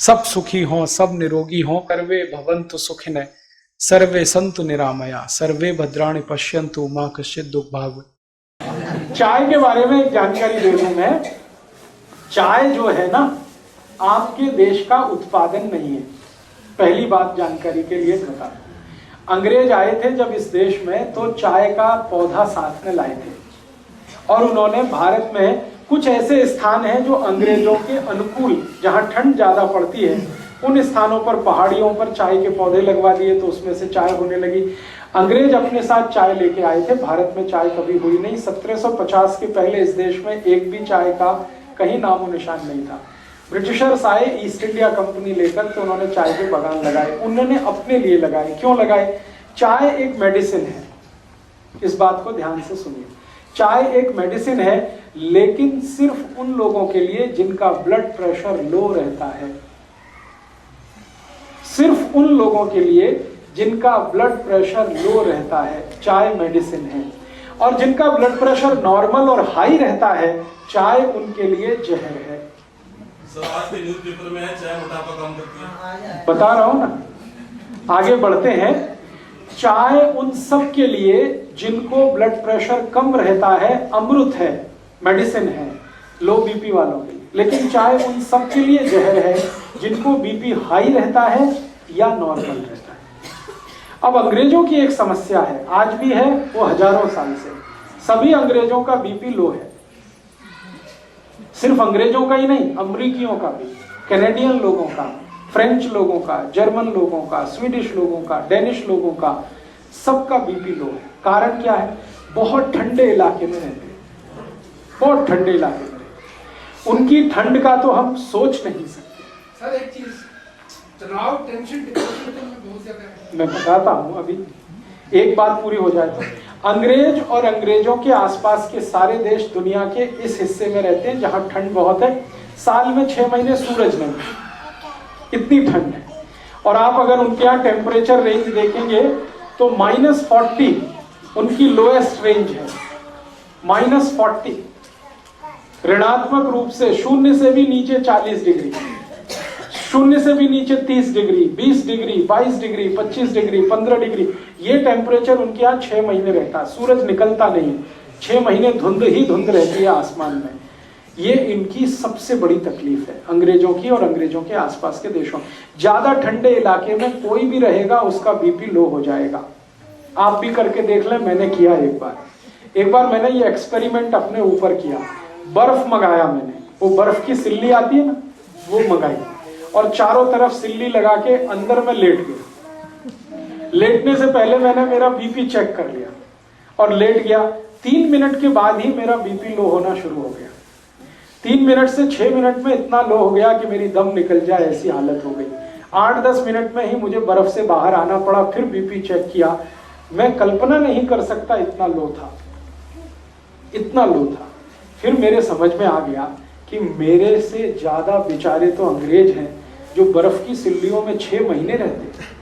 सब सुखी हों, सब निरोगी हों, सर्वे भवन्तु सुखिनः, सर्वे सन्तु निरामया, सर्वे भद्राणि पश्यन्तु मा कश्चित् दुःख भाग्। चाय के बारे में एक जानकारी दे दूं मैं। चाय जो है ना, आपके देश का उत्पादन नहीं है। पहली बात जानकारी के लिए बता दूं, अंग्रेज आए थे जब इस देश में तो चाय का पौधा साथ में लाए थे और उन्होंने भारत में कुछ ऐसे स्थान हैं जो अंग्रेजों के अनुकूल, जहां ठंड ज्यादा पड़ती है, उन स्थानों पर पहाड़ियों पर चाय के पौधे लगवा दिए तो उसमें से चाय होने लगी। अंग्रेज अपने साथ चाय लेके आए थे, भारत में चाय कभी हुई नहीं। 1750 के पहले इस देश में एक भी चाय का कहीं नामो निशान नहीं था। ब्रिटिशर्स आए ईस्ट इंडिया कंपनी लेकर, तो उन्होंने चाय के बागान लगाए। उन्होंने अपने लिए लगाए। क्यों लगाए? चाय एक मेडिसिन है, इस बात को ध्यान से सुनिए। चाय एक मेडिसिन है, लेकिन सिर्फ उन लोगों के लिए जिनका ब्लड प्रेशर लो रहता है। सिर्फ उन लोगों के लिए जिनका ब्लड प्रेशर लो रहता है चाय मेडिसिन है, और जिनका ब्लड प्रेशर नॉर्मल और हाई रहता है चाय उनके लिए जहर है। आज के न्यूज़पेपर में चाय मोटापा कम करती है, बता रहा हूं ना। आगे बढ़ते हैं। चाय उन सब के लिए जिनको ब्लड प्रेशर कम रहता है अमृत है, मेडिसिन है, लो बीपी वालों के लिए। लेकिन चाय उन सब के लिए जहर है जिनको बीपी हाई रहता है या नॉर्मल रहता है। अब अंग्रेजों की एक समस्या है, आज भी है, वो हजारों साल से। सभी अंग्रेजों का बीपी लो है। सिर्फ अंग्रेजों का ही नहीं, अमरीकियों का भी, कैनेडियन लोगों का, फ्रेंच लोगों का, जर्मन लोगों का, स्वीडिश लोगों का, डेनिश लोगों का, सबका बीपी लो है। कारण क्या है? बहुत ठंडे इलाके में रहते हैं, बहुत ठंडे इलाके में। उनकी ठंड का तो हम सोच नहीं सकते। सर एक चीज, तनाव, टेंशन, डिप्रेशन में बहुत ज्यादा है। मैं बताता हूं, अभी एक बात पूरी हो जाए तो। अंग्रेज और अंग्रेजों के आसपास के सारे देश दुनिया के इस हिस्से में रहते हैं जहां ठंड बहुत है। साल में 6 महीने सूरज नहीं, इतनी ठंड है। और आप अगर उनके यहाँ टेम्परेचर रेंज देखेंगे तो -40 उनकी लोएस्ट रेंज है। -40 ऋणात्मक रूप से, शून्य से भी नीचे 40 डिग्री, शून्य से भी नीचे 30 degree, 20 degree, 22 degree, 25 degree, 15 degree, ये टेम्परेचर उनके यहाँ 6 महीने रहता है। सूरज निकलता नहीं है, 6 महीने धुंध ही धुंध रहती है आसमान में। ये इनकी सबसे बड़ी तकलीफ है, अंग्रेजों की और अंग्रेजों के आसपास के देशों। ज्यादा ठंडे इलाके में कोई भी रहेगा उसका बीपी लो हो जाएगा। आप भी करके देख लें, मैंने किया एक बार मैंने ये एक्सपेरिमेंट अपने ऊपर किया। बर्फ मंगाया मैंने, वो बर्फ की सिल्ली आती है ना, वो मंगाई और चारों तरफ सिल्ली लगा के अंदर में लेट गया। लेटने से पहले मैंने मेरा बीपी चेक कर लिया और लेट गया। 3 मिनट के बाद ही मेरा बीपी लो होना शुरू हो गया। 3 मिनट से 6 मिनट में इतना लो हो गया कि मेरी दम निकल जाए ऐसी हालत हो गई। 8-10 मिनट में ही मुझे बर्फ से बाहर आना पड़ा। फिर बीपी चेक किया, मैं कल्पना नहीं कर सकता इतना लो था, इतना लो था। फिर मेरे समझ में आ गया कि मेरे से ज्यादा बेचारे तो अंग्रेज हैं जो बर्फ की सिल्लियों में 6 महीने रहते हैं।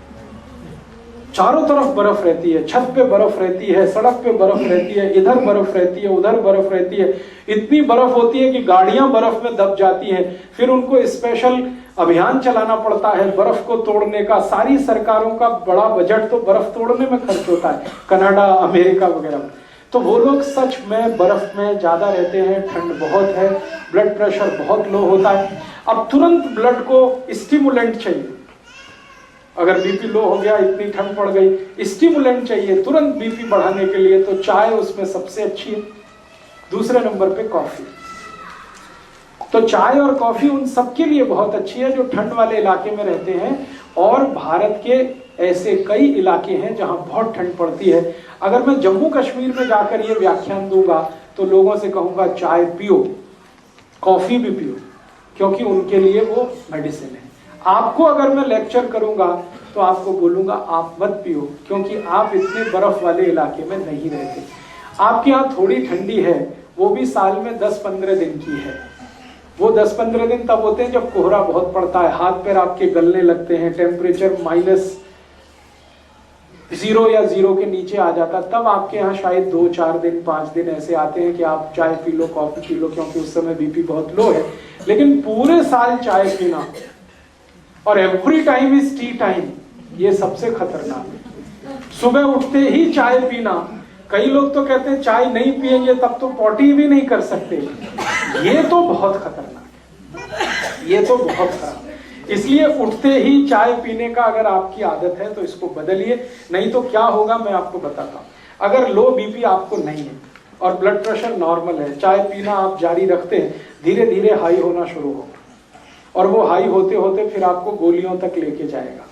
चारों तरफ बर्फ रहती है, छत पे बर्फ रहती है, सड़क पे बर्फ रहती है, इधर बर्फ रहती है, उधर बर्फ रहती है। इतनी बर्फ होती है कि गाड़ियां बर्फ में दब जाती हैं। फिर उनको स्पेशल अभियान चलाना पड़ता है बर्फ को तोड़ने का। सारी सरकारों का बड़ा बजट तो बर्फ तोड़ने में खर्च होता है, कनाडा, अमेरिका वगैरह। तो वो लोग सच में बर्फ में ज्यादा रहते हैं, ठंड बहुत है, ब्लड प्रेशर बहुत लो होता है। अब तुरंत ब्लड को स्टिमुलेंट चाहिए। अगर बीपी लो हो गया, इतनी ठंड पड़ गई, स्टिमुलेंट चाहिए तुरंत बीपी बढ़ाने के लिए, तो चाय उसमें सबसे अच्छी है। दूसरे नंबर पे कॉफी। तो चाय और कॉफी उन सबके लिए बहुत अच्छी है जो ठंड वाले इलाके में रहते हैं। और भारत के ऐसे कई इलाके हैं जहां बहुत ठंड पड़ती है। अगर मैं जम्मू कश्मीर में जाकर ये व्याख्यान दूंगा तो लोगों से कहूंगा चाय पियो, कॉफी भी पियो, क्योंकि उनके लिए वो मेडिसिन है। आपको अगर मैं लेक्चर करूंगा तो आपको बोलूंगा आप मत पियो, क्योंकि आप इतने बर्फ वाले इलाके में नहीं रहते। आपके यहाँ थोड़ी ठंडी है, वो भी साल में 10-15 दिन की है। वो 10-15 दिन तब होते हैं जब कोहरा बहुत पड़ता है, हाथ पैर आपके गलने लगते हैं, टेम्परेचर -0 या 0 के नीचे आ जाता। तब आपके यहाँ शायद 2-4 दिन 5 दिन ऐसे आते हैं कि आप चाय P low, coffee P low, क्योंकि उस समय बीपी बहुत लो है। लेकिन पूरे साल चाय पीना और every time is T time, ये सबसे खतरनाक है। सुबह उठते ही चाय पीना, कई लोग तो कहते हैं चाय नहीं पिएंगे तब तो पॉटी भी नहीं कर सकते, ये तो बहुत खतरनाक है, ये तो बहुत खराब है। इसलिए उठते ही चाय पीने का अगर आपकी आदत है तो इसको बदलिए, नहीं तो क्या होगा मैं आपको बताता हूँ। अगर लो बीपी आपको नहीं है और ब्लड प्रेशर नॉर्मल है, चाय पीना आप जारी रखते हैं, धीरे धीरे हाई होना शुरू होगा और वो हाई होते होते फिर आपको गोलियों तक लेके जाएगा।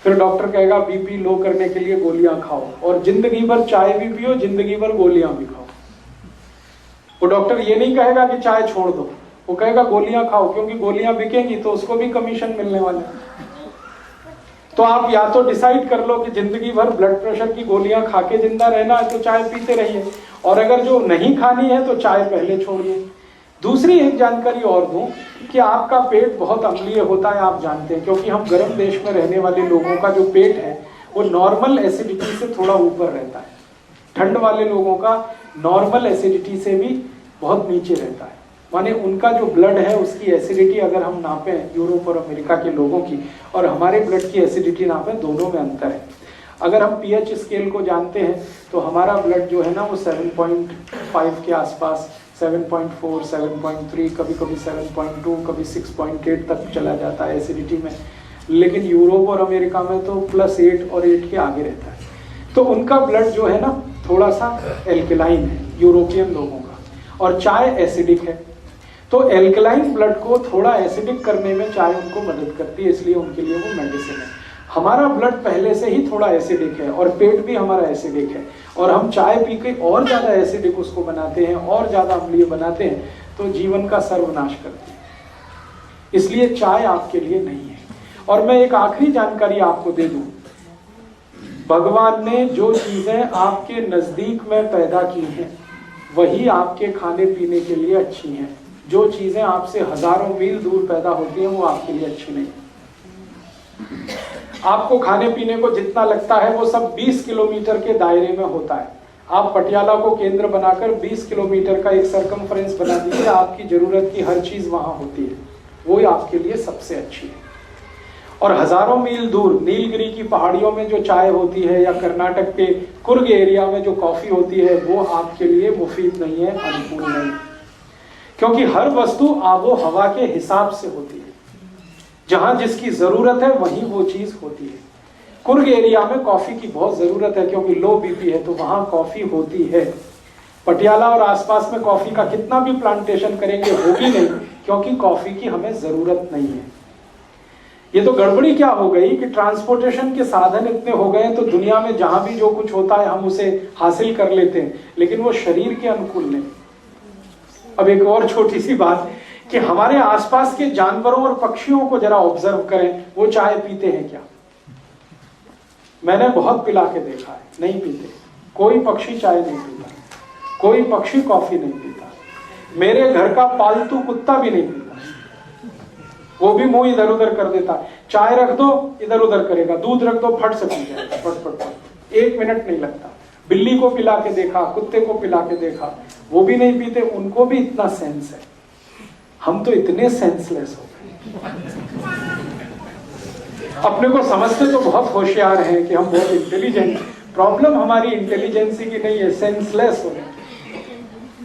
फिर डॉक्टर कहेगा बीपी लो करने के लिए गोलियां खाओ, और जिंदगी भर चाय भी पियो, जिंदगी भर गोलियां भी खाओ। वो डॉक्टर ये नहीं कहेगा कि चाय छोड़ दो, वो कहेगा गोलियां खाओ, क्योंकि गोलियां बिकेंगी तो उसको भी कमीशन मिलने वाला है। तो आप या तो डिसाइड कर लो कि जिंदगी भर ब्लड प्रेशर की गोलियां खा के जिंदा रहना है तो चाय पीते रहिए, और अगर जो नहीं खानी है तो चाय पहले छोड़िए। दूसरी एक जानकारी और दूं कि आपका पेट बहुत अम्लीय होता है, आप जानते हैं, क्योंकि हम गर्म देश में रहने वाले लोगों का जो पेट है वो नॉर्मल एसिडिटी से थोड़ा ऊपर रहता है। ठंड वाले लोगों का नॉर्मल एसिडिटी से भी बहुत नीचे रहता है, माने उनका जो ब्लड है उसकी एसिडिटी अगर हम नापें यूरोप और अमेरिका के लोगों की और हमारे ब्लड की एसिडिटी नापें, दोनों में अंतर है। अगर हम पीएच स्केल को जानते हैं तो हमारा ब्लड जो है ना वो 7.5 के आसपास, 7.4, 7.3, कभी कभी 7.2, कभी 6.8 तक चला जाता है एसिडिटी में। लेकिन यूरोप और अमेरिका में तो +8 और 8 के आगे रहता है। तो उनका ब्लड जो है ना थोड़ा सा एल्कलाइन है यूरोपियन लोगों का, और चाय एसिडिक है। तो एल्कलाइन ब्लड को थोड़ा एसिडिक करने में चाय उनको मदद करती है, इसलिए उनके लिए वो मेडिसिन है। हमारा ब्लड पहले से ही थोड़ा एसिडिक है और पेट भी हमारा एसिडिक है, और हम चाय पी के और ज्यादा एसिडिक उसको बनाते हैं और ज्यादा अम्लीय बनाते हैं, तो जीवन का सर्वनाश करते हैं। इसलिए चाय आपके लिए नहीं है। और मैं एक आखिरी जानकारी आपको दे दूं, भगवान ने जो चीजें आपके नजदीक में पैदा की हैं वही आपके खाने पीने के लिए अच्छी हैं। जो चीजें आपसे हजारों मील दूर पैदा होती हैं वो आपके लिए अच्छी नहीं। आपको खाने पीने को जितना लगता है वो सब 20 किलोमीटर के दायरे में होता है। आप पटियाला को केंद्र बनाकर 20 किलोमीटर का एक सरकमफ्रेंस बना दीजिए, आपकी जरूरत की हर चीज वहां होती है, वो आपके लिए सबसे अच्छी है। और हजारों मील दूर नीलगिरी की पहाड़ियों में जो चाय होती है या कर्नाटक के कुर्ग एरिया में जो कॉफी होती है वो आपके लिए मुफीद नहीं है, अनुकूल नहीं, क्योंकि हर वस्तु आबो हवा के हिसाब से होती है। जहां जिसकी जरूरत है वहीं वो चीज होती है। कुर्ग एरिया में कॉफी की बहुत जरूरत है क्योंकि लो बीपी है, तो वहां कॉफी होती है। पटियाला और आसपास में कॉफी का कितना भी प्लांटेशन करेंगे होगी नहीं, क्योंकि कॉफी की हमें जरूरत नहीं है। ये तो गड़बड़ी क्या हो गई कि ट्रांसपोर्टेशन के साधन इतने हो गए तो दुनिया में जहां भी जो कुछ होता है हम उसे हासिल कर लेते हैं, लेकिन वो शरीर के अनुकूल नहीं। अब एक और छोटी सी बात कि हमारे आसपास के जानवरों और पक्षियों को जरा ऑब्जर्व करें, वो चाय पीते हैं क्या? मैंने बहुत पिला के देखा है, नहीं पीते। कोई पक्षी चाय नहीं पीता, कोई पक्षी कॉफी नहीं पीता, मेरे घर का पालतू कुत्ता भी नहीं पीता। वो भी मुंह इधर उधर कर देता है, चाय रख दो इधर उधर करेगा, दूध रख दो फट से पी जाएगा, फट फट फट, 1 मिनट नहीं लगता। बिल्ली को पिला के देखा, कुत्ते को पिला के देखा, वो भी नहीं पीते, उनको भी इतना सेंस है। हम तो इतने सेंसलेस हो गए, अपने को समझते तो बहुत होशियार हैं कि हम बहुत इंटेलिजेंट। प्रॉब्लम हमारी इंटेलिजेंसी की नहीं है, सेंसलेस हो गए।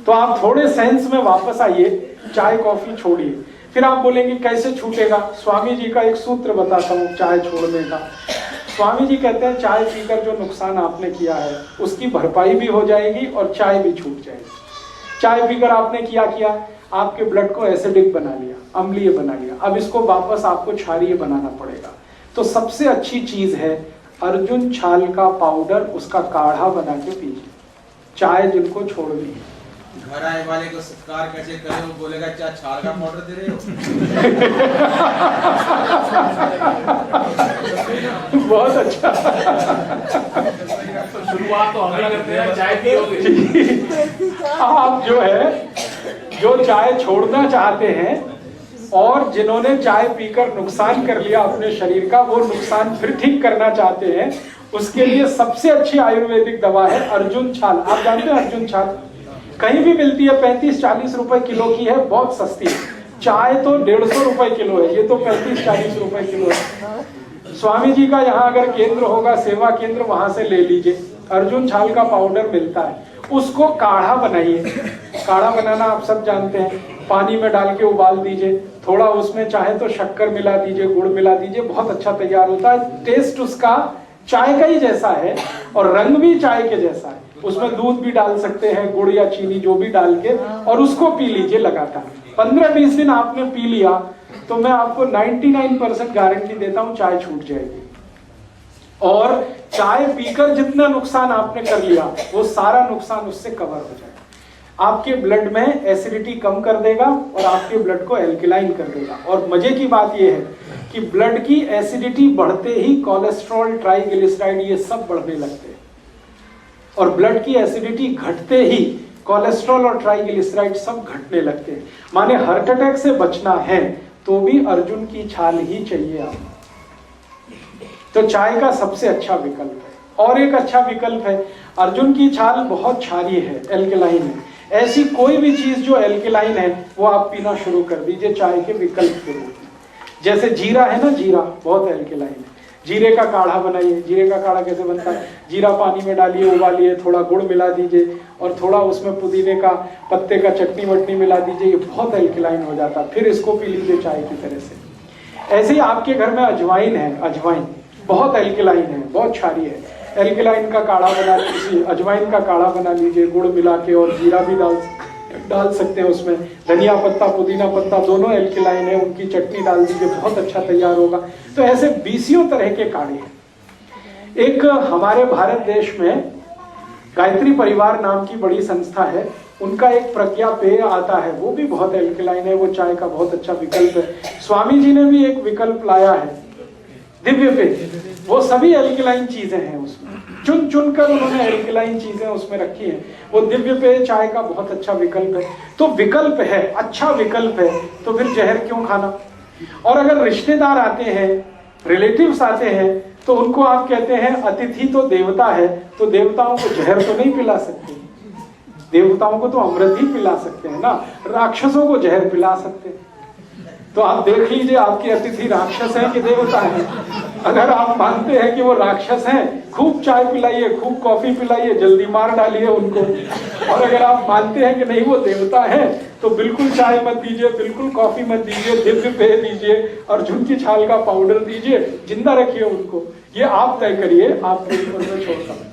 तो आप थोड़े सेंस में वापस आइए, चाय कॉफी छोड़िए। फिर आप बोलेंगे कैसे छूटेगा? स्वामी जी का एक सूत्र बताता हूँ चाय छोड़ने का। स्वामी जी कहते हैं चाय पीकर जो नुकसान आपने किया है उसकी भरपाई भी हो जाएगी और चाय भी छूट जाएगी। चाय पीकर आपने किया, आपके ब्लड को एसिडिक बना लिया, अम्लीय बना लिया, अब इसको वापस आपको क्षारीय बनाना पड़ेगा। तो सबसे अच्छी चीज है अर्जुन छाल का पाउडर, उसका काढ़ा बना के पीजिए, चाय जिनको छोड़नी है। घर आए वाले को सत्कार कैसे करें, वो बोलेगा क्या छाल का पाउडर दे रहे हो? बहुत अच्छा। शुरुआत तो हम ही करते हैं, चाय पियोगे। आप जो चाय छोड़ना चाहते हैं और जिन्होंने चाय पीकर नुकसान कर लिया अपने शरीर का, वो नुकसान फिर ठीक करना चाहते हैं, उसके लिए सबसे अच्छी आयुर्वेदिक दवा है अर्जुन छाल। आप जानते हैं अर्जुन छाल कहीं भी मिलती है, 35-40 रुपए किलो की है, बहुत सस्ती है। चाय तो 150 रुपए किलो है, ये तो 35-40 रुपए किलो है। स्वामी जी का यहाँ अगर केंद्र होगा, सेवा केंद्र, वहां से ले लीजिए। अर्जुन छाल का पाउडर मिलता है, उसको काढ़ा बनाइए। काढ़ा बनाना आप सब जानते हैं, पानी में डाल के उबाल दीजिए, थोड़ा उसमें चाहे तो शक्कर मिला दीजिए, गुड़ मिला दीजिए, बहुत अच्छा तैयार होता है। टेस्ट उसका चाय का ही जैसा है और रंग भी चाय के जैसा है। उसमें दूध भी डाल सकते हैं, गुड़ या चीनी जो भी डाल के, और उसको पी लीजिए लगातार। 15-20 दिन आपने पी लिया तो मैं आपको 99% गारंटी देता हूं चाय छूट जाएगी। और चाय पीकर जितना नुकसान आपने कर लिया वो सारा नुकसान उससे कवर हो जाएगा। आपके ब्लड में एसिडिटी कम कर देगा और आपके ब्लड को एल्कलाइन कर देगा। और मजे की बात यह है कि ब्लड की एसिडिटी बढ़ते ही कोलेस्ट्रॉल, ट्राइग्लिसराइड ये सब बढ़ने लगते हैं, और ब्लड की एसिडिटी घटते ही कोलेस्ट्रॉल और ट्राइग्लिसराइड सब घटने लगते हैं। माने हार्ट अटैक से बचना है तो भी अर्जुन की छाल ही चाहिए आपको। तो चाय का सबसे अच्छा विकल्प है। और एक अच्छा विकल्प है, अर्जुन की छाल बहुत क्षारीय है, एल्कलाइन है। ऐसी कोई भी चीज जो एल्कलाइन है वो आप पीना शुरू कर दीजिए चाय के विकल्प के रूप में। जैसे जीरा है ना, जीरा बहुत एल्कलाइन है, जीरे का काढ़ा बनाइए। जीरे का काढ़ा कैसे बनता है? जीरा पानी में डालिए, उबालिए, थोड़ा गुड़ मिला दीजिए और थोड़ा उसमें पुदीने का पत्ते का चटनी वटनी मिला दीजिए, ये बहुत एल्कलाइन हो जाता है। फिर इसको पी लीजिए चाय की तरह से। ऐसे ही आपके घर में अजवाइन है, अजवाइन बहुत एल्कलाइन है, बहुत क्षारीय है। एल्कलाइन का काढ़ा बना लीजिए, अजवाइन का काढ़ा बना लीजिए गुड़ मिला के, और जीरा भी डाल सकते हैं उसमें। धनिया पत्ता, पुदीना पत्ता दोनों एल्कलाइन है, उनकी चटनी डाल दीजिए, बहुत अच्छा तैयार होगा। तो ऐसे 20 तरह के काढ़े हैं। एक हमारे भारत देश में गायत्री परिवार नाम की बड़ी संस्था है, उनका एक प्रज्ञा पेय आता है, वो भी बहुत एल्कलाइन है, वो चाय का बहुत अच्छा विकल्प है। स्वामी जी ने भी एक विकल्प लाया है, दिव्य पेय, वो सभी एल्कलाइन चीजें हैं उसमें, चुन चुन कर उन्होंने एल्कलाइन चीजें उसमें रखी हैं। वो दिव्य पेय चाय का बहुत अच्छा विकल्प है। तो विकल्प है, अच्छा विकल्प है, तो फिर जहर क्यों खाना? और अगर रिश्तेदार आते हैं, रिलेटिव्स आते हैं, तो उनको आप कहते हैं अतिथि तो देवता है, तो देवताओं को जहर तो नहीं पिला सकते, देवताओं को तो अमृत ही पिला सकते हैं ना, राक्षसों को जहर पिला सकते हैं। तो आप देख लीजिए आपके अतिथि राक्षस हैं कि देवता हैं। अगर आप मानते हैं कि वो राक्षस हैं, खूब चाय पिलाइए, खूब कॉफी पिलाइए, जल्दी मार डालिए उनको। और अगर आप मानते हैं कि नहीं वो देवता हैं, तो बिल्कुल चाय मत दीजिए, बिल्कुल कॉफी मत दीजिए, दिव्य पेय दीजिए, अर्जुन की छाल का पाउडर दीजिए, जिंदा रखिए उनको। ये आप तय करिए, आपके ऊपर में छोड़ता हूं।